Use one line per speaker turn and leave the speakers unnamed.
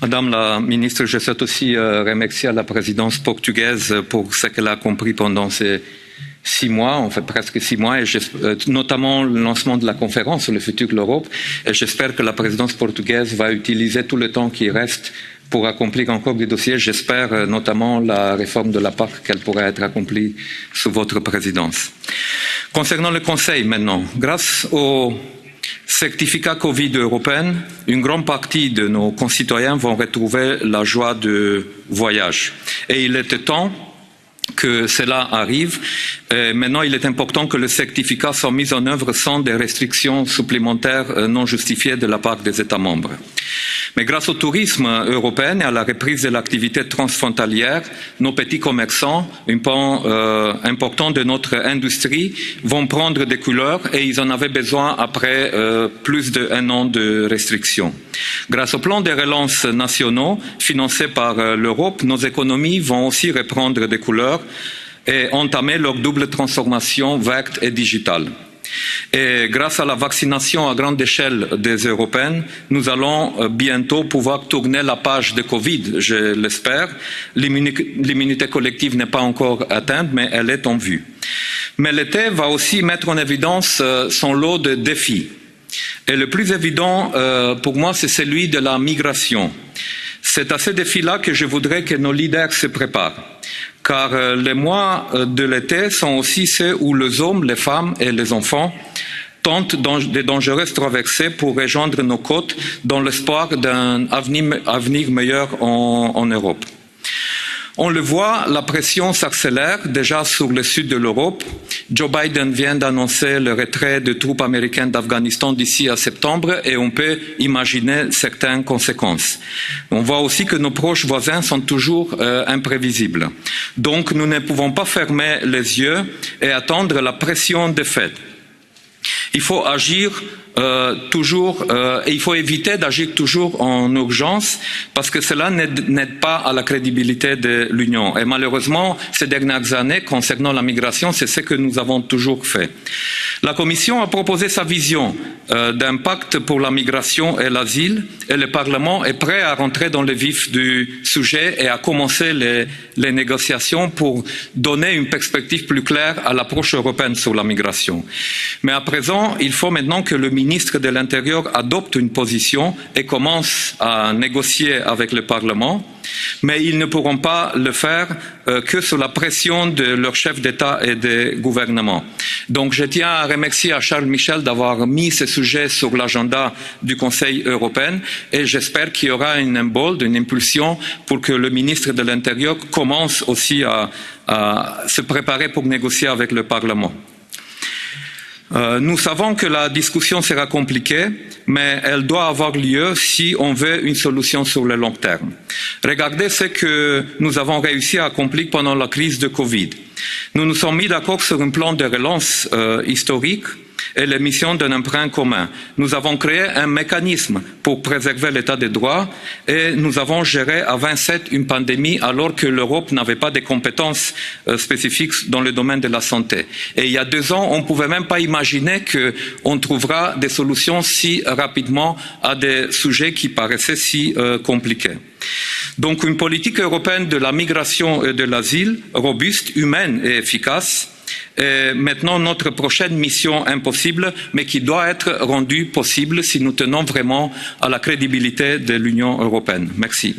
Madame la ministre, je souhaite aussi remercier la présidence portugaise pour ce qu'elle a compris pendant ces 6 mois, en fait presque 6 mois, et notamment le lancement de la conférence sur le futur de l'Europe. Et j'espère que la présidence portugaise va utiliser tout le temps qui reste pour accomplir encore des dossiers. J'espère notamment la réforme de la PAC qu'elle pourra être accomplie sous votre présidence. Concernant le Conseil maintenant, grâce au certificat Covid européen, une grande partie de nos concitoyens vont retrouver la joie de voyage. Et il était temps que cela arrive. Et maintenant, il est important que le certificat soit mis en œuvre sans des restrictions supplémentaires non justifiées de la part des États membres. Mais grâce au tourisme européen et à la reprise de l'activité transfrontalière, nos petits commerçants, un pan important de notre industrie, vont prendre des couleurs et ils en avaient besoin après plus d'1 an de restrictions. Grâce au plan de relance nationaux financés par l'Europe, nos économies vont aussi reprendre des couleurs et entamer leur double transformation verte et digitale. Et grâce à la vaccination à grande échelle des Européens, nous allons bientôt pouvoir tourner la page de Covid, je l'espère. L'immunité collective n'est pas encore atteinte, mais elle est en vue. Mais l'été va aussi mettre en évidence son lot de défis. Et le plus évident pour moi, c'est celui de la migration. C'est à ce défi-là que je voudrais que nos leaders se préparent. Car les mois de l'été sont aussi ceux où les hommes, les femmes et les enfants tentent de dangereuses traversées pour rejoindre nos côtes dans l'espoir d'un avenir meilleur en Europe. On le voit, la pression s'accélère déjà sur le sud de l'Europe. Joe Biden vient d'annoncer le retrait de troupes américaines d'Afghanistan d'ici à septembre et on peut imaginer certaines conséquences. On voit aussi que nos proches voisins sont toujours imprévisibles. Donc nous ne pouvons pas fermer les yeux et attendre la pression des faits. Il faut agir et il faut éviter d'agir toujours en urgence parce que cela n'aide pas à la crédibilité de l'Union. Et malheureusement, ces dernières années, concernant la migration, c'est ce que nous avons toujours fait. La Commission a proposé sa vision d'un pacte pour la migration et l'asile et le Parlement est prêt à rentrer dans le vif du sujet et à commencer les négociations pour donner une perspective plus claire à l'approche européenne sur la migration. Mais à présent, il faut maintenant que le ministre de l'Intérieur adopte une position et commence à négocier avec le Parlement, mais ils ne pourront pas le faire que sous la pression de leurs chefs d'État et de gouvernement. Donc je tiens à remercier à Charles Michel d'avoir mis ce sujet sur l'agenda du Conseil européen et j'espère qu'il y aura une impulsion pour que le ministre de l'Intérieur commence aussi à se préparer pour négocier avec le Parlement. Nous savons que la discussion sera compliquée, mais elle doit avoir lieu si on veut une solution sur le long terme. Regardez ce que nous avons réussi à accomplir pendant la crise de Covid. Nous nous sommes mis d'accord sur un plan de relance historique et l'émission d'un emprunt commun. Nous avons créé un mécanisme pour préserver l'état de droit et nous avons géré à 27 une pandémie alors que l'Europe n'avait pas de compétences spécifiques dans le domaine de la santé. Et il y a 2 ans, on ne pouvait même pas imaginer qu'on trouvera des solutions si rapidement à des sujets qui paraissaient si compliqués. Donc une politique européenne de la migration et de l'asile robuste, humaine et efficace est maintenant notre prochaine mission impossible, mais qui doit être rendue possible si nous tenons vraiment à la crédibilité de l'Union européenne. Merci.